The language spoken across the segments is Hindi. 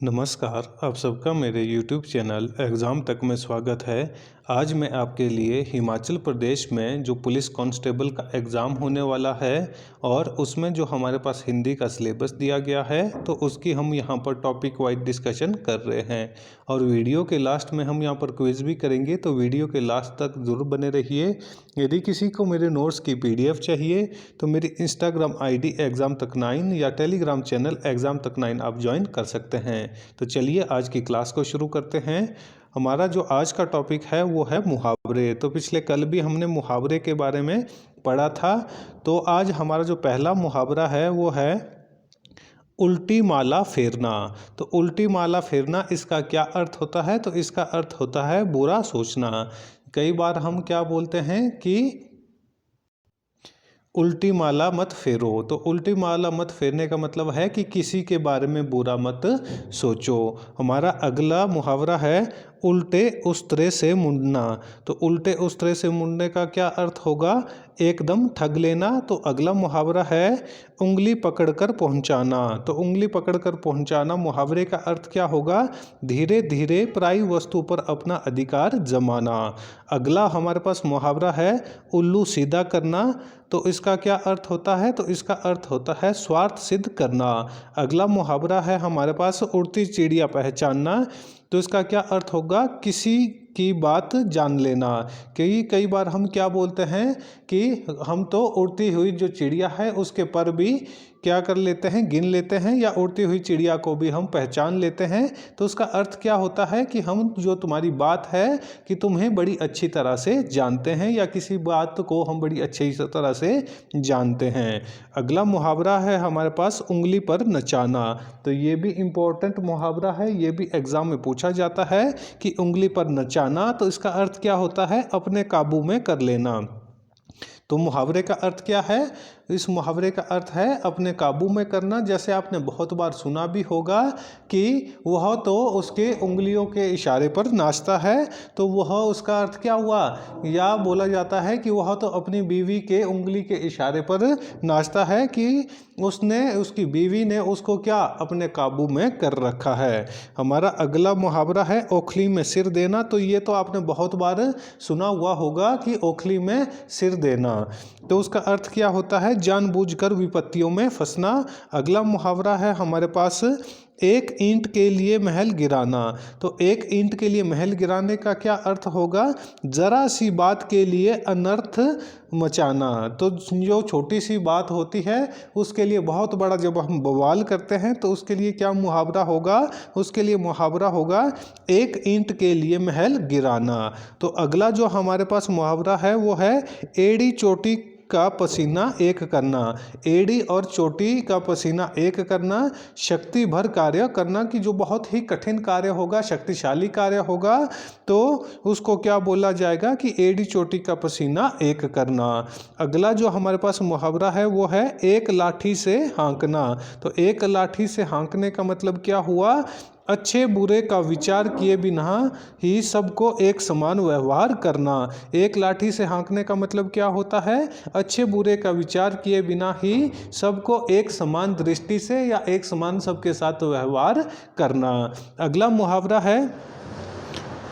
नमस्कार, आप सबका मेरे YouTube चैनल एग्ज़ाम तक में स्वागत है। आज मैं आपके लिए हिमाचल प्रदेश में जो पुलिस कांस्टेबल का एग्ज़ाम होने वाला है और उसमें जो हमारे पास हिंदी का सिलेबस दिया गया है, तो उसकी हम यहाँ पर टॉपिक वाइज डिस्कशन कर रहे हैं। और वीडियो के लास्ट में हम यहाँ पर क्विज़ भी करेंगे, तो वीडियो के लास्ट तक ज़रूर बने रहिए। यदि किसी को मेरे नोट्स की PDF चाहिए तो मेरी इंस्टाग्राम ID एग्ज़ाम तक 9 या टेलीग्राम चैनल एग्ज़ाम तक 9 आप ज्वाइन कर सकते हैं। तो चलिए आज की क्लास को शुरू करते हैं। हमारा जो आज का टॉपिक है वो है मुहावरे। तो पिछले कल भी हमने मुहावरे के बारे में पढ़ा था। तो आज हमारा जो पहला मुहावरा है वो है उल्टी माला फेरना। तो उल्टी माला फेरना इसका क्या अर्थ होता है? तो इसका अर्थ होता है बुरा सोचना। कई बार हम क्या बोलते हैं कि उल्टी माला मत फेरो। तो उल्टी माला मत फेरने का मतलब है कि किसी के बारे में बुरा मत सोचो। हमारा अगला मुहावरा है उल्टे उस्तरे से मुड़ना। तो उल्टे उस्तरे से मुड़ने का क्या अर्थ होगा? एकदम ठग लेना। तो अगला मुहावरा है उंगली पकड़कर पहुंचाना। तो उंगली पकड़कर पहुंचाना मुहावरे का अर्थ क्या होगा? धीरे धीरे पराई वस्तु पर अपना अधिकार जमाना। अगला हमारे पास मुहावरा है उल्लू सीधा करना। तो इसका क्या अर्थ होता है? तो इसका अर्थ होता है स्वार्थ सिद्ध करना। अगला मुहावरा है हमारे पास उड़ती चिड़िया पहचानना। तो इसका क्या अर्थ होगा? किसी की बात जान लेना। कई बार हम क्या बोलते हैं कि हम तो उड़ती हुई जो चिड़िया है उसके पर भी क्या कर लेते हैं, गिन लेते हैं, या उड़ती हुई चिड़िया को भी हम पहचान लेते हैं। तो उसका अर्थ क्या होता है कि हम जो तुम्हारी बात है कि तुम्हें बड़ी अच्छी तरह से जानते हैं, या किसी बात को हम बड़ी अच्छी तरह से जानते हैं। अगला मुहावरा है हमारे पास उंगली पर नचाना। तो ये भी इम्पोर्टेंट मुहावरा है, ये भी एग्जाम में पूछा जाता है कि उंगली पर नचाना। तो इसका अर्थ क्या होता है? अपने काबू में कर लेना। तो मुहावरे का अर्थ क्या है? इस मुहावरे का अर्थ है अपने काबू में करना। जैसे आपने बहुत बार सुना भी होगा कि वह तो उसके उंगलियों के इशारे पर नाचता है। तो वह उसका अर्थ क्या हुआ? या बोला जाता है कि वह तो अपनी बीवी के उंगली के इशारे पर नाचता है कि उसकी बीवी ने उसको क्या अपने काबू में कर रखा है। हमारा अगला मुहावरा है ओखली में सिर देना। तो ये तो आपने बहुत बार सुना हुआ होगा कि ओखली में सिर देना। तो उसका अर्थ क्या होता है? जानबूझकर विपत्तियों में फंसना। अगला मुहावरा है हमारे पास एक ईंट के लिए महल गिराना। तो एक ईंट के लिए महल गिराने का क्या अर्थ होगा? जरा सी बात के लिए अनर्थ मचाना। तो जो छोटी सी बात होती है उसके लिए बहुत बड़ा जब हम बवाल करते हैं तो उसके लिए क्या मुहावरा होगा? उसके लिए मुहावरा होगा एक ईंट के लिए महल गिराना। तो अगला जो हमारे पास मुहावरा है वो है एड़ी चोटी का पसीना एक करना। एड़ी और चोटी का पसीना एक करना, शक्ति भर कार्य करना। कि जो बहुत ही कठिन कार्य होगा, शक्तिशाली कार्य होगा, तो उसको क्या बोला जाएगा कि एड़ी चोटी का पसीना एक करना। अगला जो हमारे पास मुहावरा है वो है एक लाठी से हाँकना। तो एक लाठी से हाँकने का मतलब क्या हुआ? अच्छे बुरे का विचार किए बिना ही सबको एक समान व्यवहार करना। एक लाठी से हाँकने का मतलब क्या होता है? अच्छे बुरे का विचार किए बिना ही सबको एक समान दृष्टि से या एक समान सबके साथ व्यवहार करना। अगला मुहावरा है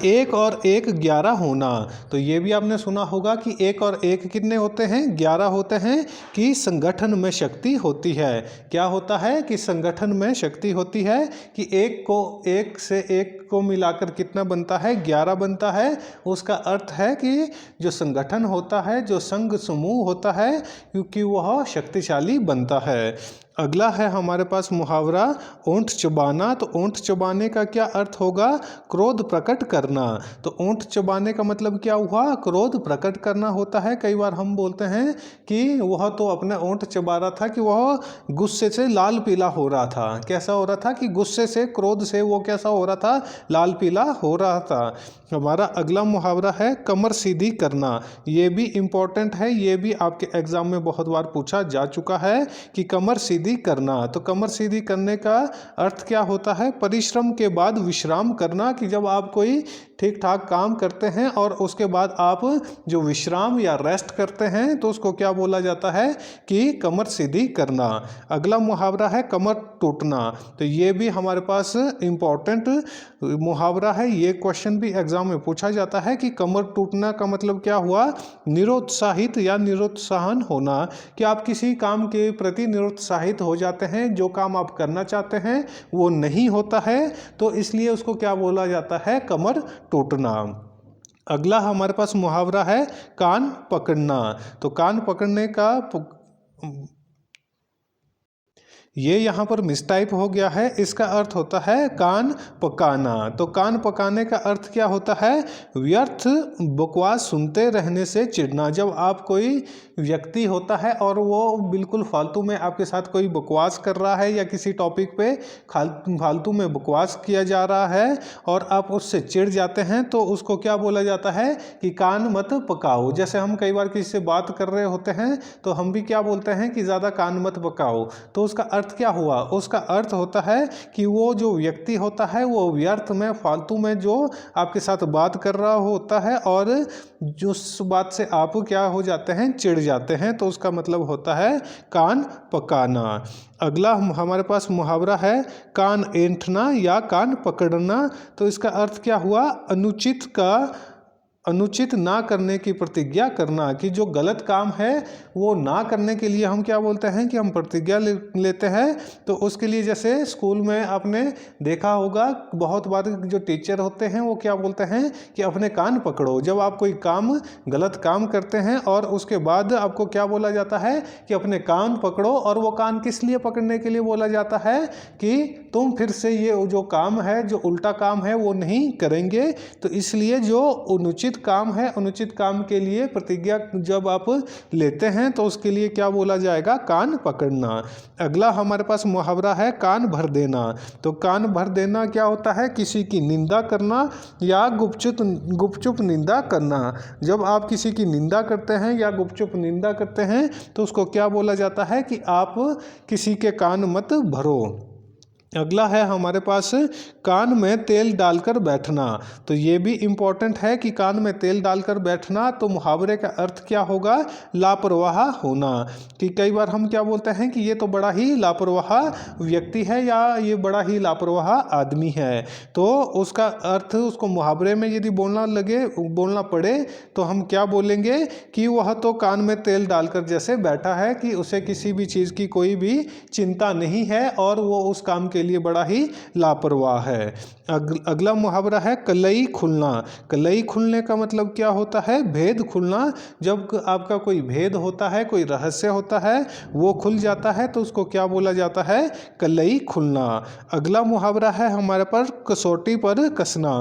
एक और एक 11 होना। तो ये भी आपने सुना होगा कि एक और एक कितने होते हैं? 11 होते हैं। कि संगठन में शक्ति होती है। क्या होता है? कि संगठन में शक्ति होती है। कि एक से एक को मिलाकर कितना बनता है? 11 बनता है। उसका अर्थ है कि जो संगठन होता है, जो संघ समूह होता है, क्योंकि वह शक्तिशाली बनता है। अगला है हमारे पास मुहावरा ओंठ चबाना। तो ओंठ चबाने का क्या अर्थ होगा? क्रोध प्रकट करना। तो ओंठ चबाने का मतलब क्या हुआ? क्रोध प्रकट करना होता है। कई बार हम बोलते हैं कि वह तो अपने ओंठ चबा रहा था, कि वह गुस्से से लाल पीला हो रहा था। कैसा हो रहा था? कि गुस्से से, क्रोध से वो कैसा हो रहा था? लाल पीला हो रहा था। हमारा अगला मुहावरा है कमर सीधी करना। ये भी इम्पोर्टेंट है, ये भी आपके एग्जाम में बहुत बार पूछा जा चुका है कि कमर सीधी सीधी करना। तो कमर सीधी करने का अर्थ क्या होता है? परिश्रम के बाद विश्राम करना, कि जब आप कोई ठीक ठाक काम करते हैं और उसके बाद आप जो विश्राम या रेस्ट करते हैं तो उसको क्या बोला जाता है कि कमर सीधी करना। अगला मुहावरा है कमर टूटना। तो ये भी हमारे पास इम्पोर्टेंट मुहावरा है, ये क्वेश्चन भी एग्जाम में पूछा जाता है कि कमर टूटना का मतलब क्या हुआ? निरुत्साहित या निरुत्साहन होना, कि आप किसी काम के प्रति निरुत्साहित हो जाते हैं, जो काम आप करना चाहते हैं वो नहीं होता है, तो इसलिए उसको क्या बोला जाता है? कमर टूटना। अगला हमारे पास मुहावरा है कान पकड़ना। तो कान पकड़ने का ये यहाँ पर मिसटाइप हो गया है, इसका अर्थ होता है कान पकाना। तो कान पकाने का अर्थ क्या होता है? व्यर्थ बकवास सुनते रहने से चिढ़ना। जब आप कोई व्यक्ति होता है और वो बिल्कुल फालतू में आपके साथ कोई बकवास कर रहा है या किसी टॉपिक पे फालतू में बकवास किया जा रहा है और आप उससे चिढ़ जाते हैं, तो उसको क्या बोला जाता है कि कान मत पकाओ। जैसे हम कई बार किसी से बात कर रहे होते हैं तो हम भी क्या बोलते हैं कि ज़्यादा कान मत पकाओ। तो उसका अर्थ क्या हुआ? उसका अर्थ होता है कि वो जो व्यक्ति होता है वो व्यर्थ में फालतू में जो आपके साथ बात कर रहा होता है और जिस बात से आप क्या हो जाते हैं? चिढ़ जाते हैं, तो उसका मतलब होता है कान पकाना। अगला हमारे पास मुहावरा है कान ऐंठना या कान पकड़ना। तो इसका अर्थ क्या हुआ? अनुचित ना करने की प्रतिज्ञा करना, कि जो गलत काम है वो ना करने के लिए हम क्या बोलते हैं कि हम प्रतिज्ञा लेते हैं। तो उसके लिए जैसे स्कूल में आपने देखा होगा बहुत बार जो टीचर होते हैं वो क्या बोलते हैं कि अपने कान पकड़ो। जब आप कोई काम गलत काम करते हैं और उसके बाद आपको क्या बोला जाता है कि अपने कान पकड़ो, और वो कान किस लिए पकड़ने के लिए बोला जाता है कि तुम फिर से ये जो काम है, जो उल्टा काम है वो नहीं करेंगे। तो इसलिए जो अनुचित काम है, अनुचित काम के लिए प्रतिज्ञा जब आप लेते हैं तो उसके लिए क्या बोला जाएगा? कान पकड़ना। अगला हमारे पास मुहावरा है कान भर देना। तो कान भर देना क्या होता है? किसी की निंदा करना या गुपचुप निंदा करना। जब आप किसी की निंदा करते हैं या गुपचुप निंदा करते हैं तो उसको क्या बोला जाता है कि आप किसी के कान मत भरो। अगला है हमारे पास कान में तेल डालकर बैठना। तो ये भी इम्पोर्टेंट है कि कान में तेल डालकर बैठना। तो मुहावरे का अर्थ क्या होगा? लापरवाह होना, कि कई बार हम क्या बोलते हैं कि ये तो बड़ा ही लापरवाह व्यक्ति है या ये बड़ा ही लापरवाह आदमी है। तो उसका अर्थ उसको मुहावरे में यदि बोलना पड़े तो हम क्या बोलेंगे कि वह तो कान में तेल डालकर जैसे बैठा है, कि उसे किसी भी चीज़ की कोई भी चिंता नहीं है और वो उस काम के लिए बड़ा ही लापरवाह है। अगला मुहावरा है कलई खुलना। कलई खुलने का मतलब क्या होता है? भेद खुलना। जब आपका कोई भेद होता है, कोई रहस्य होता है, वो खुल जाता है तो उसको क्या बोला जाता है? कलई खुलना। अगला मुहावरा है हमारे पास कसौटी पर कसना।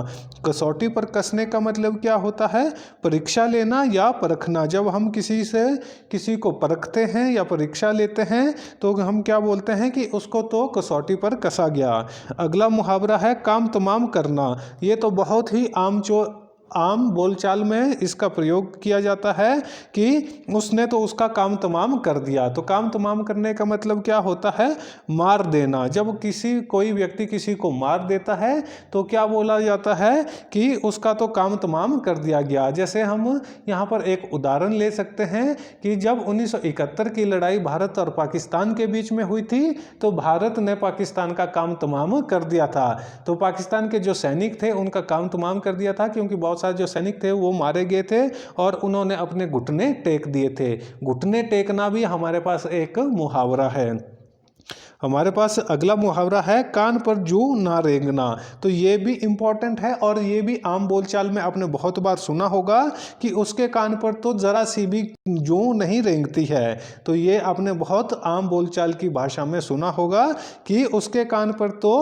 कसौटी पर कसने का मतलब क्या होता है? परीक्षा लेना या परखना। जब हम किसी को परखते हैं या परीक्षा लेते हैं तो हम क्या बोलते हैं कि उसको तो कसौटी पर कसा गया। अगला मुहावरा है काम तमाम करना। ये तो बहुत ही आम बोलचाल में इसका प्रयोग किया जाता है कि उसने तो उसका काम तमाम कर दिया। तो काम तमाम करने का मतलब क्या होता है? मार देना। जब कोई व्यक्ति किसी को मार देता है तो क्या बोला जाता है कि उसका तो काम तमाम कर दिया गया। जैसे हम यहाँ पर एक उदाहरण ले सकते हैं कि जब 1971 की लड़ाई भारत और पाकिस्तान के बीच में हुई थी तो भारत ने पाकिस्तान का काम तमाम कर दिया था। तो पाकिस्तान के जो सैनिक थे उनका काम तमाम कर दिया था, क्योंकि बहुत सारे जो सैनिक थे वो मारे गए थे और उन्होंने अपने घुटने टेक दिए थे। घुटने टेकना भी हमारे पास एक मुहावरा है। हमारे पास अगला मुहावरा है कान पर जू ना रेंगना। तो ये भी इम्पॉर्टेंट है और ये भी आम बोलचाल में आपने बहुत बार सुना होगा कि उसके कान पर तो ज़रा सी भी जू नहीं रेंगती है। तो ये आपने बहुत आम बोलचाल की भाषा में सुना होगा कि उसके कान पर तो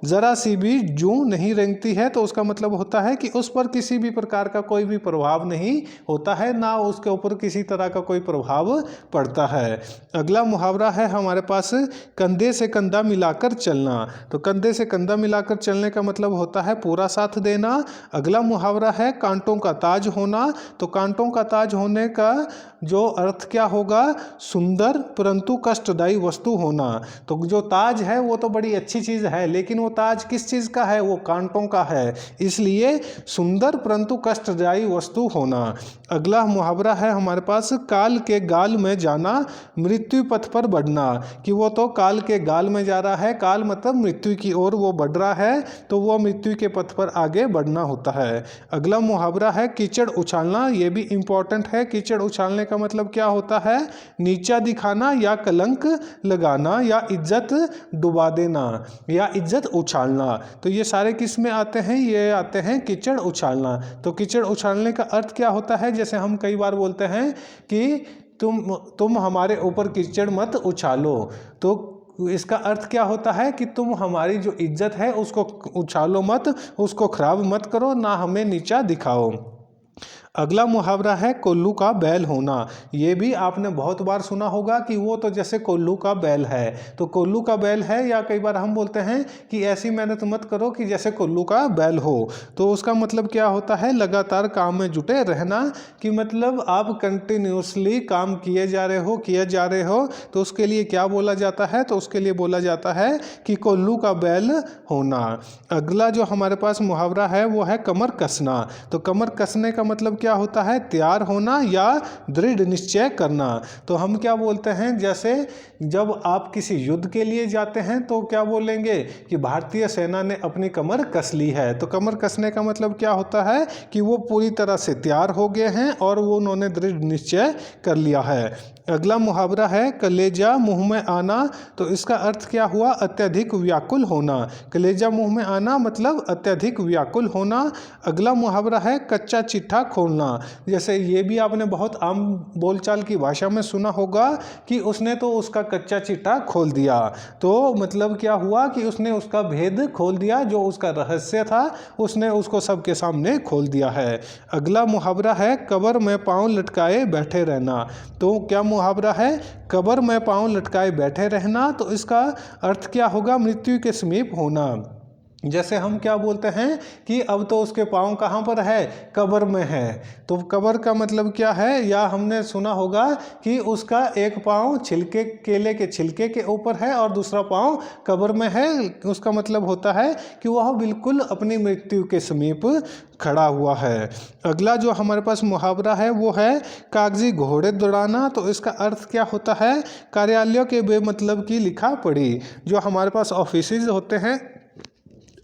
ज़रा सी भी जू नहीं रेंगती है। तो उसका मतलब होता है कि उस पर किसी भी प्रकार का कोई भी प्रभाव नहीं होता है, ना उसके ऊपर किसी तरह का कोई प्रभाव पड़ता है। अगला मुहावरा है हमारे पास कंधे कंधे से कंधा मिलाकर चलना। तो कंधे से कंधा मिलाकर चलने का मतलब होता है पूरा साथ देना। अगला मुहावरा है कांटों का ताज होना। तो कांटों का ताज होने का जो अर्थ क्या होगा, सुंदर परंतु कष्टदायी वस्तु होना। तो जो ताज है वो तो बड़ी अच्छी चीज़ है, लेकिन वो ताज किस चीज़ का है, वो कांटों का है, इसलिए सुंदर परंतु कष्टदायी वस्तु होना। अगला मुहावरा है हमारे पास काल के गाल में जाना, मृत्यु पथ पर बढ़ना। कि वो तो काल के गाल में जा रहा है, काल मतलब मृत्यु की ओर वो बढ़ रहा है, तो वो मृत्यु के पथ पर आगे बढ़ना होता है। अगला मुहावरा है कीचड़ उछालना। ये भी इंपॉर्टेंट है। कीचड़ उछालने का मतलब क्या होता है, नीचा दिखाना या कलंक लगाना या इज्जत डुबा देना या इज्जत उछालना। तो ये सारे किस में आते हैं, ये आते हैं कीचड़ उछालना। तो कीचड़ उछालने का अर्थ क्या होता है, जैसे हम कई बार बोलते हैं कि तुम हमारे ऊपर कीचड़ मत उछालो। तो इसका अर्थ क्या होता है कि तुम हमारी जो इज्जत है उसको उछालो मत, उसको खराब मत करो, ना हमें नीचा दिखाओ। अगला मुहावरा है कोल्लू का बैल होना। ये भी आपने बहुत बार सुना होगा कि वो तो जैसे कोल्लू का बैल है। तो कोल्लू का बैल है, या कई बार हम बोलते हैं कि ऐसी मेहनत मत करो कि जैसे कोल्लू का बैल हो। तो उसका मतलब क्या होता है, लगातार काम में जुटे रहना। कि मतलब आप कंटिन्यूसली काम किए जा रहे हो, तो उसके लिए क्या बोला जाता है, तो उसके लिए बोला जाता है कि कोल्लू का बैल होना। अगला जो हमारे पास मुहावरा है वो है कमर कसना। तो कमर कसने का मतलब क्या होता है, तैयार होना या दृढ़ निश्चय करना। तो हम क्या बोलते हैं, जैसे जब आप किसी युद्ध के लिए जाते हैं तो क्या बोलेंगे कि भारतीय सेना ने अपनी कमर कस ली है। तो कमर कसने का मतलब क्या होता है कि वो पूरी तरह से तैयार हो गए हैं और वो उन्होंने दृढ़ निश्चय कर लिया है। अगला मुहावरा है कलेजा मुंह में आना। तो इसका अर्थ क्या हुआ, अत्यधिक व्याकुल होना। कलेजा मुंह में आना मतलब अत्यधिक व्याकुल होना। अगला मुहावरा है कच्चा चिट्ठा खोलना। जैसे ये भी आपने बहुत आम बोलचाल की भाषा में सुना होगा कि उसने तो उसका कच्चा चिट्ठा खोल दिया। तो मतलब क्या हुआ कि उसने उसका भेद खोल दिया, जो उसका रहस्य था उसने उसको सबके सामने खोल दिया है। अगला मुहावरा है कब्र में पाँव लटकाए बैठे रहना। तो क्या मुहावरा है, कब्र में पाँव लटकाए बैठे रहना। तो इसका अर्थ क्या होगा, मृत्यु के समीप होना। जैसे हम क्या बोलते हैं कि अब तो उसके पाँव कहाँ पर है, कब्र में है। तो कब्र का मतलब क्या है, या हमने सुना होगा कि उसका एक पाँव छिलके, केले के छिलके के ऊपर है और दूसरा पाँव कब्र में है। उसका मतलब होता है कि वह बिल्कुल अपनी मृत्यु के समीप खड़ा हुआ है। अगला जो हमारे पास मुहावरा है वो है कागजी घोड़े दौड़ाना। तो इसका अर्थ क्या होता है, कार्यालयों के बेमतलब की लिखा पढ़ी। जो हमारे पास ऑफिसेज होते हैं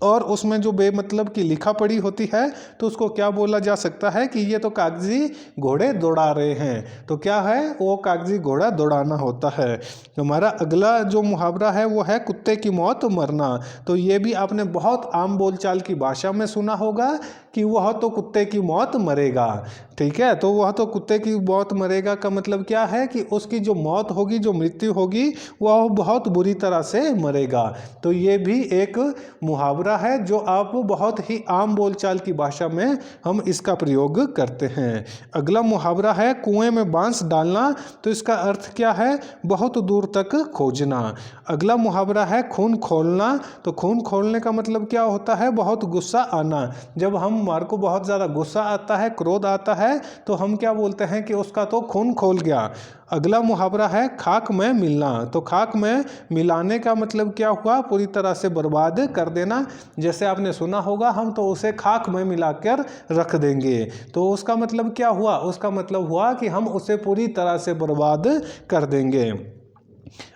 और उसमें जो बेमतलब की लिखा पड़ी होती है, तो उसको क्या बोला जा सकता है कि ये तो कागजी घोड़े दौड़ा रहे हैं। तो क्या है, वो कागजी घोड़ा दौड़ाना होता है। हमारा अगला जो मुहावरा है वो है कुत्ते की मौत मरना। तो ये भी आपने बहुत आम बोलचाल की भाषा में सुना होगा कि वह तो कुत्ते की मौत मरेगा। ठीक है, तो वह तो कुत्ते की मौत मरेगा का मतलब क्या है कि उसकी जो मौत होगी, जो मृत्यु होगी, वह बहुत बुरी तरह से मरेगा। तो ये भी एक मुहावरा है जो आप बहुत ही आम बोलचाल की भाषा में हम इसका प्रयोग करते हैं। अगला मुहावरा है कुएं में बांस डालना। तो इसका अर्थ क्या है, बहुत दूर तक खोजना। अगला मुहावरा है खून खोलना। तो खून खोलने का मतलब क्या होता है, बहुत गुस्सा आना। जब हमारे को बहुत ज़्यादा गुस्सा आता है, क्रोध आता है, तो हम क्या बोलते हैं कि उसका तो खून खोल गया। अगला मुहावरा है खाक में मिलना। तो खाक में मिलाने का मतलब क्या हुआ, पूरी तरह से बर्बाद कर देना। जैसे आपने सुना होगा हम तो उसे खाक में मिलाकर रख देंगे। तो उसका मतलब क्या हुआ, उसका मतलब हुआ कि हम उसे पूरी तरह से बर्बाद कर देंगे।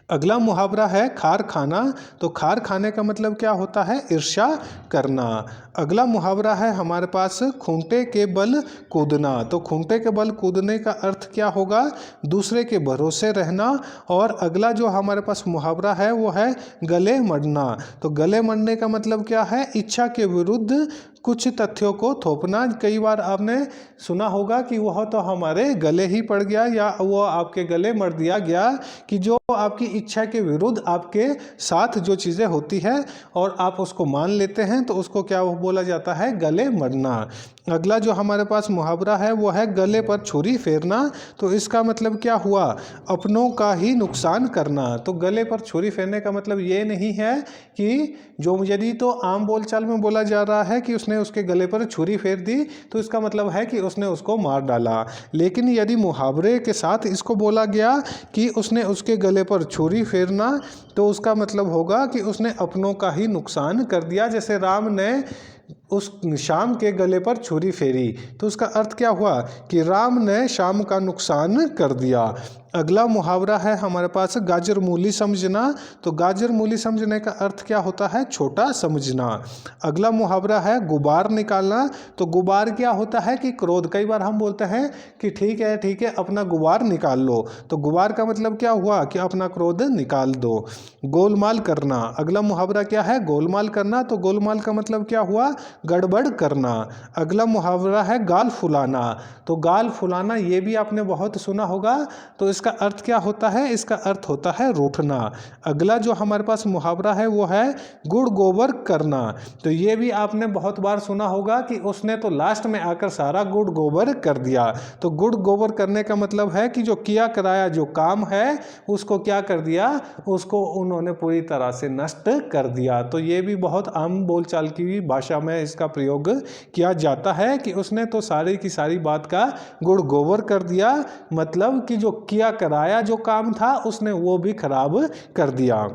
अगला मुहावरा है खार खाना। तो खार खाने का मतलब क्या होता है, ईर्ष्या करना। अगला मुहावरा है हमारे पास खूंटे के बल कूदना। तो खूंटे के बल कूदने का अर्थ क्या होगा, दूसरे के भरोसे रहना। और अगला जो हमारे पास मुहावरा है वो है गले मड़ना। तो गले मड़ने का मतलब क्या है, इच्छा के विरुद्ध कुछ तथ्यों को थोपना। कई बार आपने सुना होगा कि वह तो हमारे गले ही पड़ गया, या वो आपके गले मर दिया गया, कि जो आपकी इच्छा के विरुद्ध आपके साथ जो चीज़ें होती है और आप उसको मान लेते हैं तो उसको क्या बोला जाता है, गले मरना। अगला जो हमारे पास मुहावरा है वो है गले पर छुरी फेरना। तो इसका मतलब क्या हुआ, अपनों का ही नुकसान करना। तो गले पर छुरी फेरने का मतलब ये नहीं है कि जो यदि तो आम बोलचाल में बोला जा रहा है कि उसने उसके गले पर छुरी फेर दी तो इसका मतलब है कि उसने उसको मार डाला। लेकिन यदि मुहावरे के साथ इसको बोला गया कि उसने उसके गले पर छुरी फेरना तो उसका मतलब होगा कि उसने अपनों का ही नुकसान कर दिया। जैसे राम ने उस शाम के गले पर छुरी फेरी तो उसका अर्थ क्या हुआ कि राम ने शाम का नुकसान कर दिया। अगला मुहावरा है हमारे पास गाजर मूली समझना। तो गाजर मूली समझने का अर्थ क्या होता है, छोटा समझना। अगला मुहावरा है गुबार निकालना। तो गुबार क्या होता है कि क्रोध। कई बार हम बोलते हैं कि ठीक है अपना गुबार निकाल लो। तो गुबार का मतलब क्या हुआ कि अपना क्रोध निकाल दो। गोलमाल करना। अगला मुहावरा क्या है, गोलमाल करना। तो गोलमाल का मतलब क्या हुआ, गड़बड़ करना। अगला मुहावरा है गाल फुलाना। तो गाल फुलाना ये भी आपने बहुत सुना होगा। तो इसका अर्थ क्या होता है, इसका अर्थ होता है रूठना। अगला जो हमारे पास मुहावरा है वो है गुड़ गोबर करना। तो ये भी आपने बहुत बार सुना होगा कि उसने तो लास्ट में आकर सारा गुड़ गोबर कर दिया। तो गुड़ गोबर करने का मतलब है कि जो किया कराया जो काम है उसको क्या कर दिया, उसको उन्होंने पूरी तरह से नष्ट कर दिया। तो ये भी बहुत आम बोलचाल की भाषा में इसका प्रयोग किया जाता है कि उसने तो सारी की सारी बात का गुड़ गोबर कर दिया। मतलब कि जो किया कराया जो काम था उसने वो भी खराब कर दिया।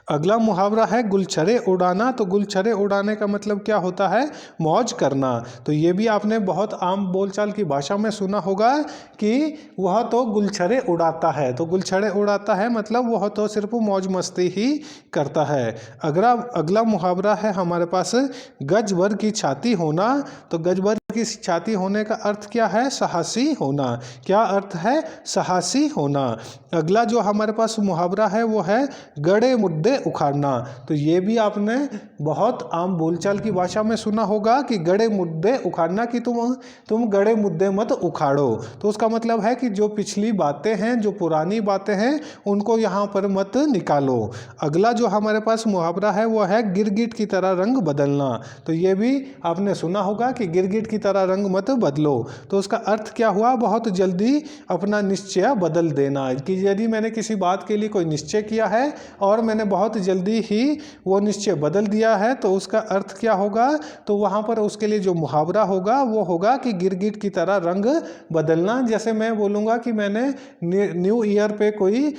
अगला मुहावरा है गुलछरे उड़ाना। तो गुलछरे उड़ाने का मतलब क्या होता है, मौज करना। तो ये भी आपने बहुत आम बोलचाल की भाषा में सुना होगा कि वह तो गुलछरे उड़ाता है। तो गुलछरे उड़ाता है मतलब वह तो सिर्फ मौज मस्ती ही करता है। अगला मुहावरा है हमारे पास गज भर की छाती होना। तो गज भर की छाती होने का अर्थ क्या है, साहसी होना। क्या अर्थ है, साहसी होना। अगला जो हमारे पास मुहावरा है वो है गड़े मुद्दे उखाड़ना। तो ये भी आपने बहुत आम बोलचाल की भाषा में सुना होगा कि गड़े मुद्दे उखाड़ना, कि तुम गड़े मुद्दे मत उखाड़ो। तो उसका मतलब है कि जो पिछली बातें हैं, जो पुरानी बातें हैं, उनको यहाँ पर मत निकालो। अगला जो हमारे पास मुहावरा है वो है गिरगिट की तरह रंग बदलना। तो ये भी आपने सुना होगा कि गिरगिट की तरह रंग मत बदलो। तो उसका अर्थ क्या हुआ, बहुत जल्दी अपना निश्चय बदल देना। कि यदि मैंने किसी बात के लिए कोई निश्चय किया है और मैंने बहुत जल्दी ही वो निश्चय बदल दिया है तो उसका अर्थ क्या होगा, तो वहाँ पर उसके लिए जो मुहावरा होगा वो होगा कि गिरगिट की तरह रंग बदलना। जैसे मैं बोलूँगा कि मैंने न्यू ईयर पे कोई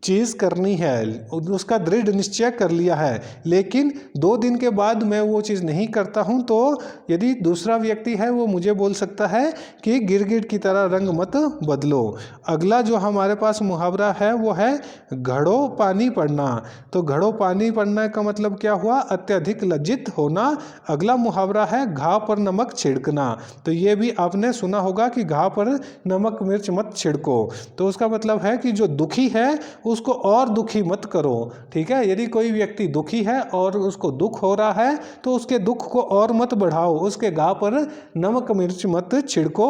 चीज़ करनी है, उसका दृढ़ निश्चय कर लिया है, लेकिन 2 दिन के बाद मैं वो चीज़ नहीं करता हूँ, तो यदि दूसरा व्यक्ति है वो मुझे बोल सकता है कि गिरगिट की तरह रंग मत बदलो। अगला जो हमारे पास मुहावरा है वो है घड़ों पानी पड़ना। तो घड़ों पानी पड़ने का मतलब क्या हुआ, अत्यधिक लज्जित होना। अगला मुहावरा है घाव पर नमक छिड़कना। तो ये भी आपने सुना होगा कि घाव पर नमक मिर्च मत छिड़को। तो उसका मतलब है कि जो दुखी है उसको और दुखी मत करो। ठीक है, यदि कोई व्यक्ति दुखी है और उसको दुख हो रहा है तो उसके दुख को और मत बढ़ाओ, उसके घाव पर नमक मिर्च मत छिड़को।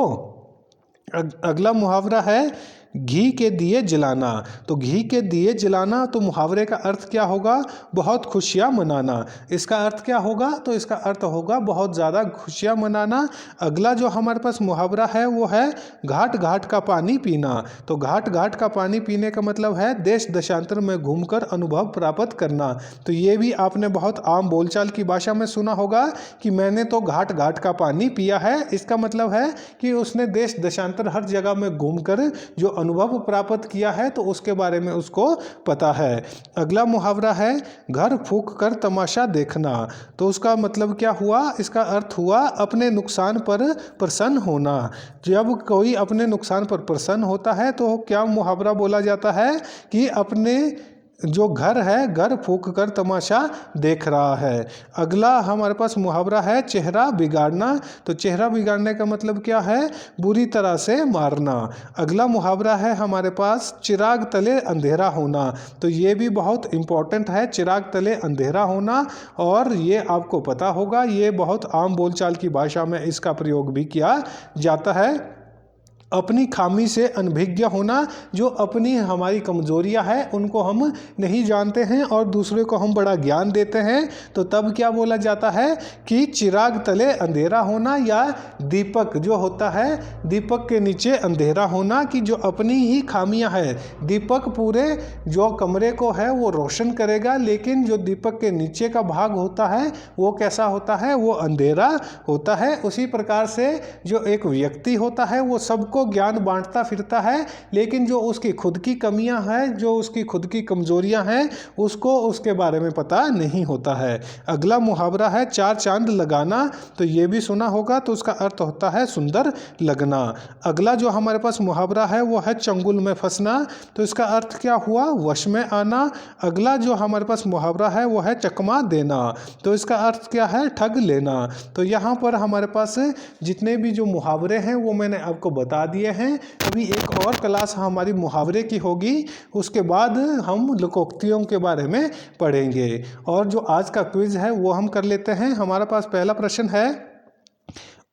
अगला मुहावरा है घी के दिए जलाना। तो घी के दिए जलाना, तो मुहावरे का अर्थ क्या होगा, बहुत खुशियाँ मनाना। इसका अर्थ क्या होगा, तो इसका अर्थ होगा बहुत ज़्यादा खुशियाँ मनाना। अगला जो हमारे पास मुहावरा है वो है घाट घाट का पानी पीना। तो घाट घाट का पानी पीने का मतलब है देश देशांतर में घूमकर अनुभव प्राप्त करना। तो ये भी आपने बहुत आम बोलचाल की भाषा में सुना होगा कि मैंने तो घाट घाट का पानी पिया है। इसका मतलब है कि उसने देश देशांतर हर जगह में घूमकर जो अनुभव प्राप्त किया है तो उसके बारे में उसको पता है। अगला मुहावरा है घर फूंक कर तमाशा देखना। तो उसका मतलब क्या हुआ, इसका अर्थ हुआ अपने नुकसान पर प्रसन्न होना। जब कोई अपने नुकसान पर प्रसन्न होता है तो क्या मुहावरा बोला जाता है कि अपने जो घर है घर फूंक कर तमाशा देख रहा है। अगला हमारे पास मुहावरा है चेहरा बिगाड़ना। तो चेहरा बिगाड़ने का मतलब क्या है, बुरी तरह से मारना। अगला मुहावरा है हमारे पास चिराग तले अंधेरा होना। तो ये भी बहुत इम्पोर्टेंट है, चिराग तले अंधेरा होना, और ये आपको पता होगा, ये बहुत आम बोलचाल की भाषा में इसका प्रयोग भी किया जाता है। अपनी खामी से अनभिज्ञ होना, जो अपनी हमारी कमजोरियां हैं उनको हम नहीं जानते हैं और दूसरे को हम बड़ा ज्ञान देते हैं, तो तब क्या बोला जाता है कि चिराग तले अंधेरा होना, या दीपक जो होता है दीपक के नीचे अंधेरा होना, कि जो अपनी ही खामियां हैं। दीपक पूरे जो कमरे को है वो रोशन करेगा, लेकिन जो दीपक के नीचे का भाग होता है वो कैसा होता है, वो अंधेरा होता है। उसी प्रकार से जो एक व्यक्ति होता है वो सबको ज्ञान बांटता फिरता है, लेकिन जो उसकी खुद की कमियां हैं, जो उसकी खुद की कमजोरियां हैं, उसको उसके बारे में पता नहीं होता है। अगला मुहावरा है चार चांद लगाना, तो ये भी सुना होगा, तो उसका अर्थ होता है सुंदर लगना। अगला जो हमारे पास मुहावरा है वो है चंगुल में फंसना, तो इसका अर्थ क्या हुआ, वश में आना। अगला जो हमारे पास मुहावरा है वो है चकमा देना, तो इसका अर्थ क्या है, ठग लेना। तो यहाँ पर हमारे पास जितने भी जो मुहावरे हैं वो मैंने आपको बता दिए हैं। अभी एक और क्लास हमारी मुहावरे की होगी, उसके बाद हम लोकोक्तियों के बारे में पढ़ेंगे। और जो आज का क्विज है वो हम कर लेते हैं। हमारे पास पहला प्रश्न है,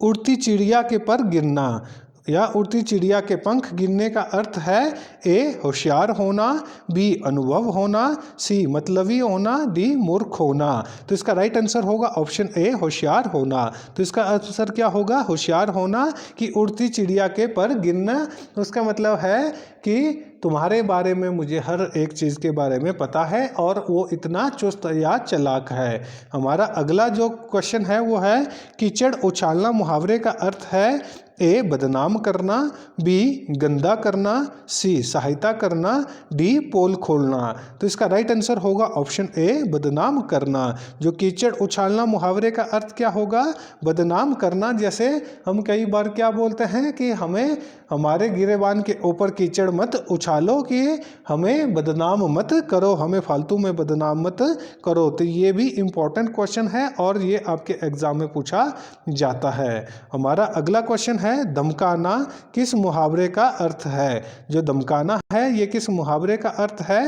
उड़ती चिड़िया के पर गिरना या उड़ती चिड़िया के पंख गिरने का अर्थ है, ए होशियार होना, बी अनुभव होना, सी मतलबी होना, डी मूर्ख होना। तो इसका राइट आंसर होगा ऑप्शन ए होशियार होना। तो इसका आंसर क्या होगा, होशियार होना, कि उड़ती चिड़िया के पर गिरना उसका मतलब है कि तुम्हारे बारे में मुझे हर एक चीज़ के बारे में पता है और वो इतना चुस्त या चालाक है। हमारा अगला जो क्वेश्चन है वो है, कीचड़ उछालना मुहावरे का अर्थ है, ए बदनाम करना, बी गंदा करना, सी सहायता करना, डी पोल खोलना। तो इसका राइट आंसर होगा ऑप्शन ए बदनाम करना। जो कीचड़ उछालना मुहावरे का अर्थ क्या होगा, बदनाम करना। जैसे हम कई बार क्या बोलते हैं कि हमें हमारे गिरेबान के ऊपर कीचड़ मत उछालो, कि हमें बदनाम मत करो, हमें फालतू में बदनाम मत करो। तो ये भी इम्पोर्टेंट क्वेश्चन है और ये आपके एग्जाम में पूछा जाता है। हमारा अगला क्वेश्चन है, धमकाना किस मुहावरे का अर्थ है। जो धमकाना है ये किस मुहावरे का अर्थ है,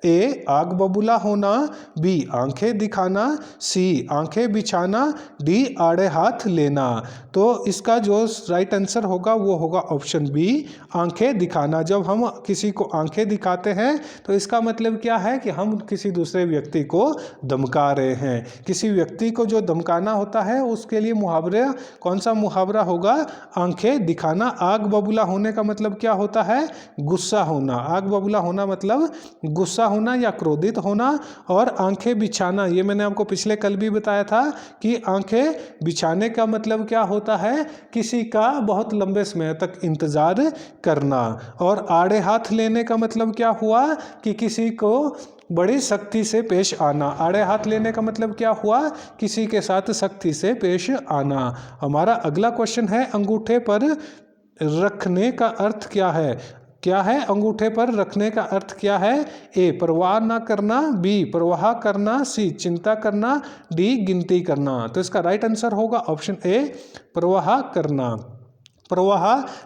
ए आग बबूला होना, बी आंखें दिखाना, सी आंखें बिछाना, डी आड़े हाथ लेना। तो इसका जो राइट आंसर होगा वो होगा ऑप्शन बी आंखें दिखाना। जब हम किसी को आंखें दिखाते हैं तो इसका मतलब क्या है कि हम किसी दूसरे व्यक्ति को धमका रहे हैं। किसी व्यक्ति को जो धमकाना होता है उसके लिए मुहावरे कौन सा मुहावरा होगा, आंखें दिखाना। आग बबूला होने का मतलब क्या होता है, गुस्सा होना। आग बबूला होना मतलब गुस्सा होना या क्रोधित होना। और आंखें बिछाना, ये मैंने आपको पिछले कल भी बताया था कि आंखें बिछाने का मतलब क्या होता है, किसी का बहुत लंबे समय तक इंतजार करना। और आड़े हाथ लेने का मतलब क्या हुआ कि किसी को बड़ी सख्ती से पेश आना। आड़े हाथ लेने का मतलब क्या हुआ, किसी के साथ सख्ती से पेश आना। हमारा अगला क्वेश्चन है, अंगूठे पर रखने का अर्थ क्या है। क्या है, अंगूठे पर रखने का अर्थ क्या है, ए परवाह ना करना, बी परवाह करना, सी चिंता करना, डी गिनती करना। तो इसका राइट आंसर होगा ऑप्शन ए परवाह करना। प्रवाह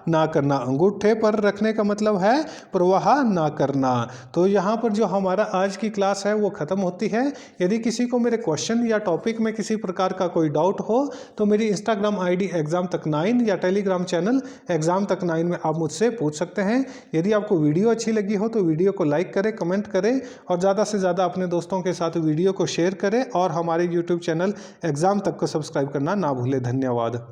ना करना, अंगूठे पर रखने का मतलब है प्रवाह ना करना। तो यहाँ पर जो हमारा आज की क्लास है वो ख़त्म होती है। यदि किसी को मेरे क्वेश्चन या टॉपिक में किसी प्रकार का कोई डाउट हो तो मेरी इंस्टाग्राम आईडी एग्जाम तक 9 या टेलीग्राम चैनल एग्जाम तक 9 में आप मुझसे पूछ सकते हैं। यदि आपको वीडियो अच्छी लगी हो तो वीडियो को लाइक करें, कमेंट करें और ज़्यादा से ज़्यादा अपने दोस्तों के साथ वीडियो को शेयर करें और हमारे यूट्यूब चैनल एग्जाम तक को सब्सक्राइब करना ना भूलें। धन्यवाद।